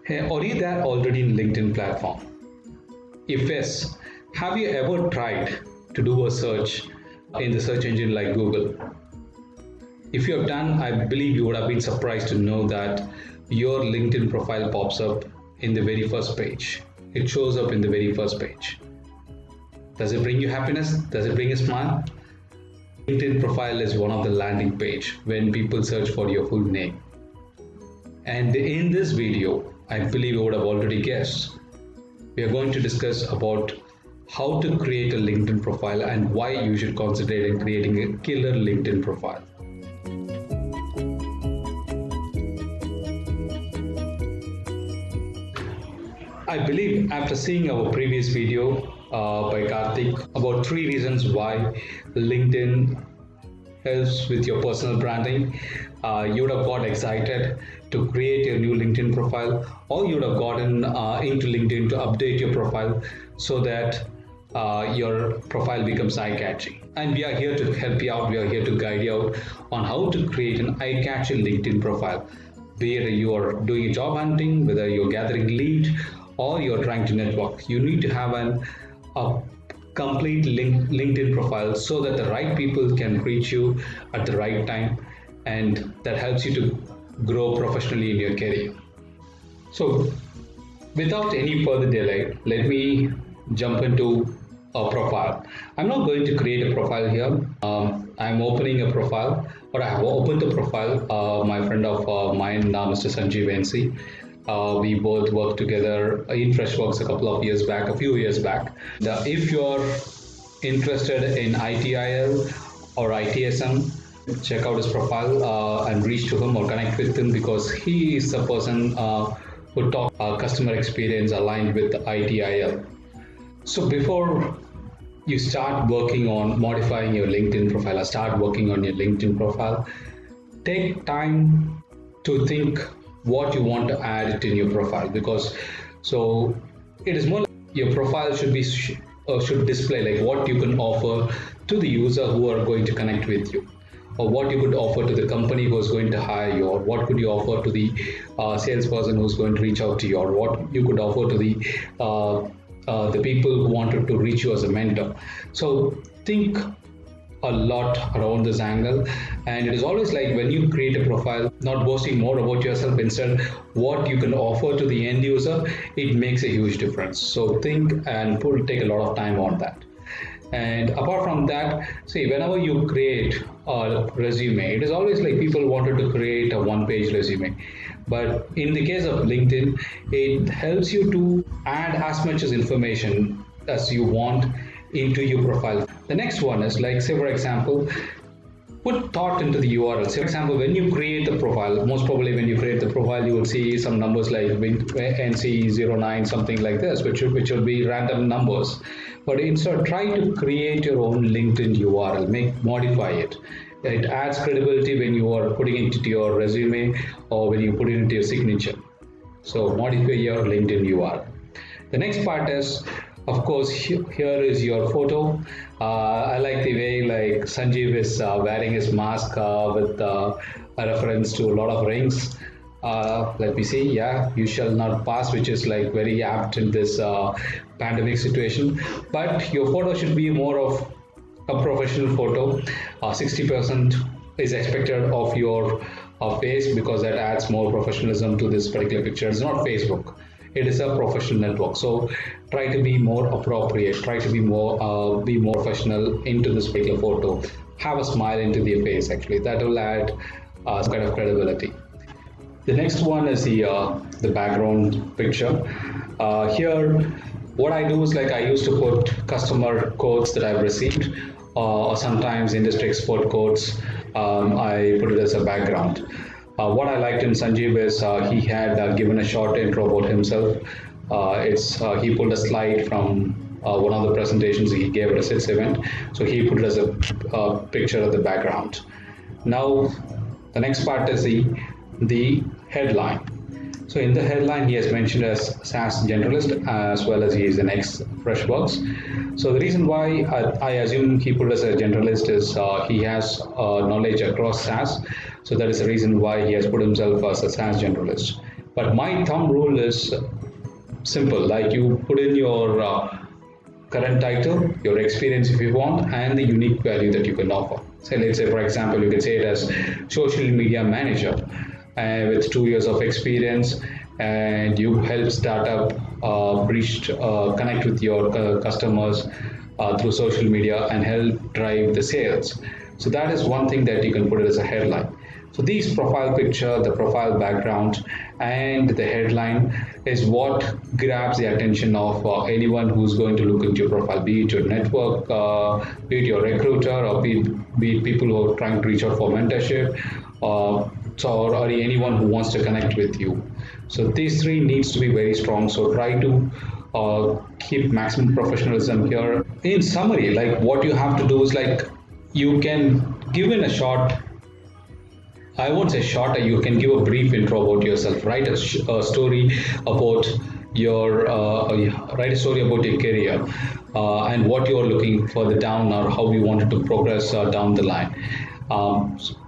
Hey, are you there already in LinkedIn platform? If yes, have you ever tried to do a search in the search engine like Google? If you have done, I believe you would have been surprised to know that your LinkedIn profile pops up in the very first page. It shows up in the very first page. Does it bring you happiness? Does it bring a smile? LinkedIn profile is one of the landing page when people search for your full name. And in this video, I believe you would have already guessed, we are going to discuss about how to create a LinkedIn profile and why you should consider in creating a killer LinkedIn profile. I believe after seeing our previous video by Karthik about 3 reasons why LinkedIn helps with your personal branding, you would have got excited to create your new LinkedIn profile, or you would have gotten into LinkedIn to update your profile so that your profile becomes eye-catching. And we are here to help you out, we are here to guide you out on how to create an eye-catching LinkedIn profile. Whether you are doing job hunting, whether you're gathering lead, or you're trying to network, you need to have a complete LinkedIn profile so that the right people can reach you at the right time, and that helps you to grow professionally in your career. So without any further delay, let me jump into a profile. I'm not going to create a profile here. I'm opening a profile, or I have opened a profile. My friend of mine, Mr. Sanjeev NC, we both worked together in Freshworks a few years back. If you're interested in ITIL or ITSM, check out his profile and reach to him or connect with him, because he is the person who talks customer experience aligned with ITIL. So before you start working on modifying your LinkedIn profile or start working on your LinkedIn profile, take time to think what you want to add it in your profile, because so it is more like your profile should display like what you can offer to the user who are going to connect with you, or what you could offer to the company who is going to hire you, or what could you offer to the salesperson who's going to reach out to you, or what you could offer to the people who wanted to reach you as a mentor. So think a lot around this angle, and it is always like when you create a profile, not boasting more about yourself, instead what you can offer to the end user, it makes a huge difference. So think and take a lot of time on that. And apart from that, see, whenever you create a resume, it is always like people wanted to create a one-page resume, but in the case of LinkedIn, it helps you to add as much as information as you want into your profile. The next one is like, say for example, put thought into the URL. So for example, when you create the profile, most probably when you create the profile, you will see some numbers like NC09, something like this, which will be random numbers. But instead, try to create your own LinkedIn URL, modify it. It adds credibility when you are putting it into your resume or when you put it into your signature. So modify your LinkedIn URL. The next part is, of course, here is your photo. I like the way like Sanjeev is wearing his mask with a reference to a lot of rings. Let me see. Yeah, you shall not pass, which is like very apt in this pandemic situation. But your photo should be more of a professional photo. 60% is expected of your face, because that adds more professionalism to this particular picture. It's not Facebook. It is a professional network, so try to be more appropriate, try to be more professional into this particular photo. Have a smile into your face, actually that will add some kind of credibility. The next one is the background picture. Here what I do is like I used to put customer quotes that I've received, or sometimes industry expert quotes. I put it as a background. What I liked in Sanjeev is he had given a short intro about himself. He pulled a slide from one of the presentations he gave at a SITS event, so he put it as a picture of the background. Now the next part is the headline. So in the headline, he has mentioned as SaaS generalist, as well as he is an ex-Freshworks. So the reason why I assume he put as a generalist is he has knowledge across SaaS. So that is the reason why he has put himself as a SaaS generalist. But my thumb rule is simple, like you put in your current title, your experience if you want, and the unique value that you can offer. So let's say, for example, you can say it as social media manager with 2 years of experience, and you help startup connect with your customers through social media and help drive the sales. So that is one thing that you can put it as a headline. So these profile picture, the profile background, and the headline is what grabs the attention of anyone who's going to look into your profile, be it your network, be it your recruiter, or be it people who are trying to reach out for mentorship, or anyone who wants to connect with you. So these three needs to be very strong. So try to keep maximum professionalism here. In summary, like what you have to do is like you can give in a short, I won't say short, you can give a brief intro about yourself, write a story about your write a story about your career and what you're looking further down or how you wanted to progress down the line.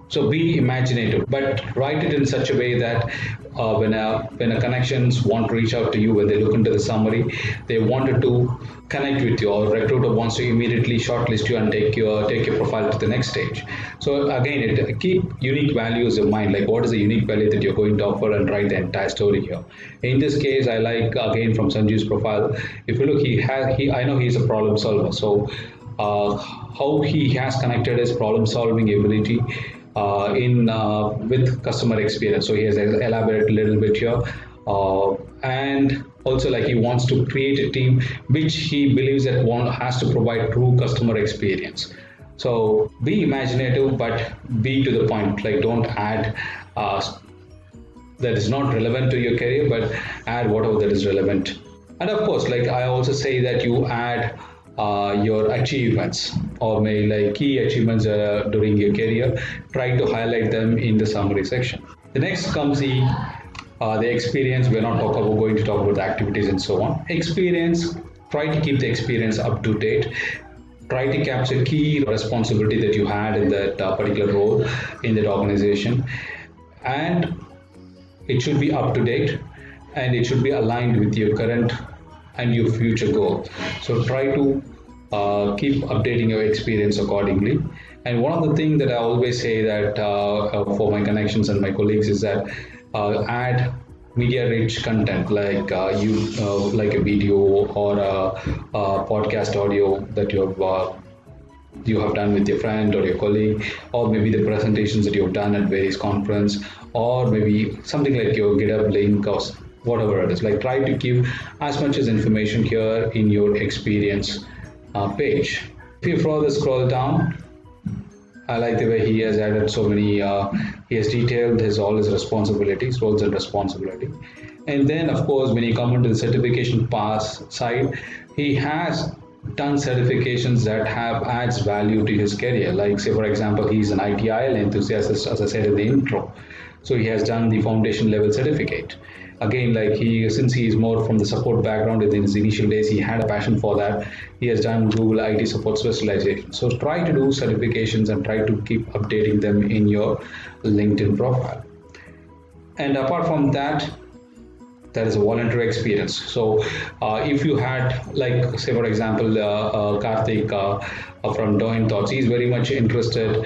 So be imaginative, but write it in such a way that when a connections want to reach out to you, when they look into the summary, they wanted to connect with you, or recruiter wants to immediately shortlist you and take your profile to the next stage. So again, keep unique values in mind, like what is the unique value that you're going to offer, and write the entire story here. In this case, I like again from Sanjeev's profile. If you look, I know he's a problem solver. So how he has connected his problem solving ability with customer experience. So he has elaborated a little bit here, and also like he wants to create a team which he believes that one has to provide true customer experience. So be imaginative, but be to the point. Like don't add that is not relevant to your career, but add whatever that is relevant. And of course, like I also say that you add your achievements, or maybe like key achievements during your career. Try to highlight them in the summary section. The next comes the experience. We're not going to talk about the activities and so on. Experience, try to keep the experience up to date. Try to capture key responsibility that you had in that particular role in that organization, and it should be up to date, and it should be aligned with your current and your future goal. So try to keep updating your experience accordingly. And one of the things that I always say that for my connections and my colleagues is that add media-rich content, like like a video or a podcast audio that you have done with your friend or your colleague, or maybe the presentations that you have done at various conference, or maybe something like your GitHub link or whatever it is. Like try to give as much as information here in your experience page. If you further scroll down, I like the way he has added so many, he has detailed all his responsibilities, roles and responsibility. And then of course, when you come into the certification pass side, he has done certifications that adds value to his career. Like say for example, he's an ITIL enthusiast, as I said in the intro. So he has done the foundation level certificate. Again, like since he is more from the support background in his initial days, he had a passion for that. He has done Google IT support specialization. So try to do certifications and try to keep updating them in your LinkedIn profile. And apart from that, there is a volunteer experience. So if you had, like say for example, Karthik from DoyenThoughts, he's very much interested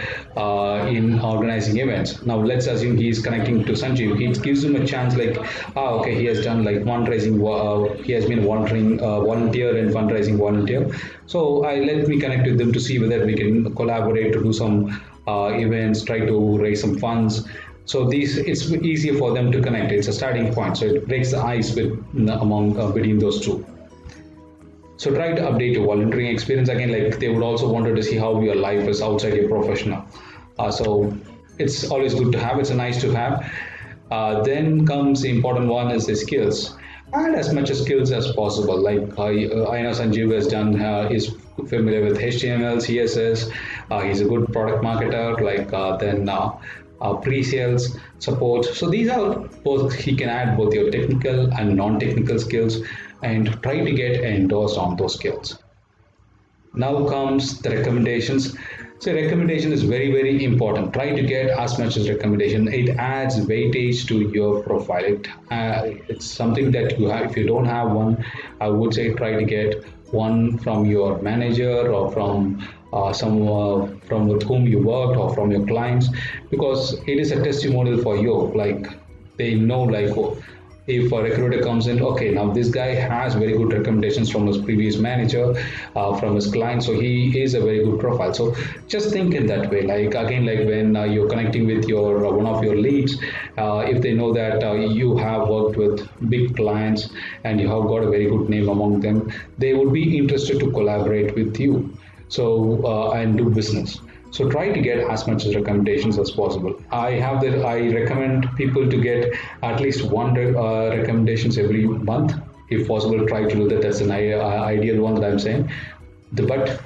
in organizing events. Now let's assume he's connecting to Sanjeev. It gives him a chance, like okay, he has done like fundraising, he has been volunteer and fundraising volunteer. So let me connect with them to see whether we can collaborate to do some events, try to raise some funds. So it's easier for them to connect. It's a starting point. So it breaks the ice between those two. So try to update your volunteering experience. Again, like they would also wanted to see how your life is outside your professional. So it's always good to have. It's a nice to have. Then comes the important one is the skills. Add as much skills as possible. Like I know Sanjeev has done, is familiar with HTML, CSS. He's a good product marketer. Like then pre-sales support. So these are both, he can add both your technical and non-technical skills and try to get endorsed on those skills. Now comes the recommendations. So recommendation is very, very important. Try to get as much as recommendation. It adds weightage to your profile. It's something that you have. If you don't have one, I would say try to get one from your manager or from from with whom you worked or from your clients, because it is a testimonial for you. Like they know, like if a recruiter comes in, okay, now this guy has very good recommendations from his previous manager, from his client, so he is a very good profile. So just think in that way. Like again, like when you're connecting with your one of your leads, if they know that you have worked with big clients and you have got a very good name among them, they would be interested to collaborate with you. So and do business. So try to get as much as recommendations as possible. I recommend people to get at least one recommendations every month, if possible. Try to do that. That's an ideal one that I'm saying. But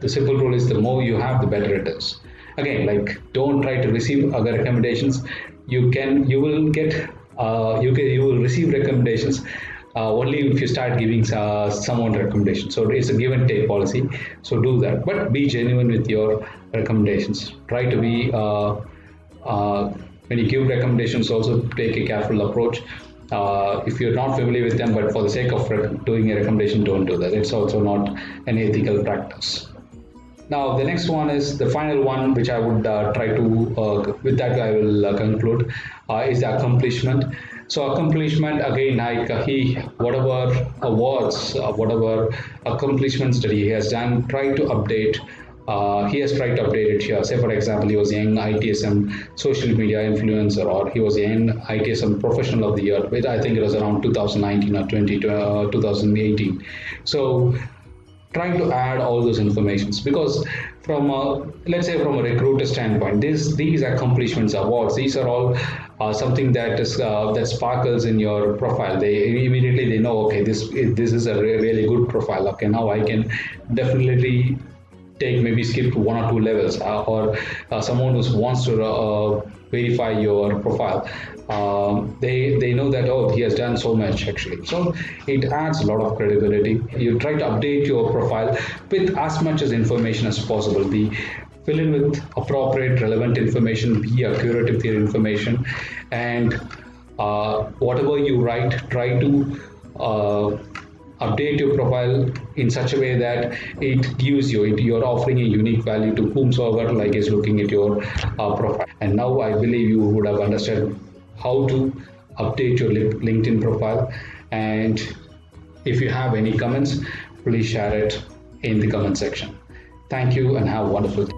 the simple rule is the more you have, the better it is. Again, like don't try to receive other recommendations. You will get you will receive recommendations only if you start giving someone recommendations. So it's a give and take policy. So do that, but be genuine with your recommendations. Try to be when you give recommendations, also take a careful approach. If you're not familiar with them, but for the sake of doing a recommendation, don't do that. It's also not an ethical practice. Now, the next one is the final one, which I would try to, with that I will conclude, is the accomplishment. So accomplishment, again, like whatever awards, whatever accomplishments that he has done, try to update. He has tried to update it here. Say, for example, he was a young ITSM social media influencer, or he was a young ITSM professional of the year, which I think it was around 2019 or 2018. So trying to add all those informations, because from let's say from a recruiter standpoint, these accomplishments, awards, these are all something that is that sparkles in your profile. They immediately they know, okay, this is a really good profile. Okay, now I can definitely maybe skip to one or two levels, or someone who wants to verify your profile. They know that, oh, he has done so much actually. So it adds a lot of credibility. You try to update your profile with as much as information as possible. Fill in with appropriate, relevant information. Be accurate with your information, and whatever you write, try to update your profile in such a way that it gives you're offering a unique value to whomsoever like is looking at your profile. And now I believe you would have understood how to update your LinkedIn profile. And if you have any comments, please share it in the comment section. Thank you and have a wonderful day.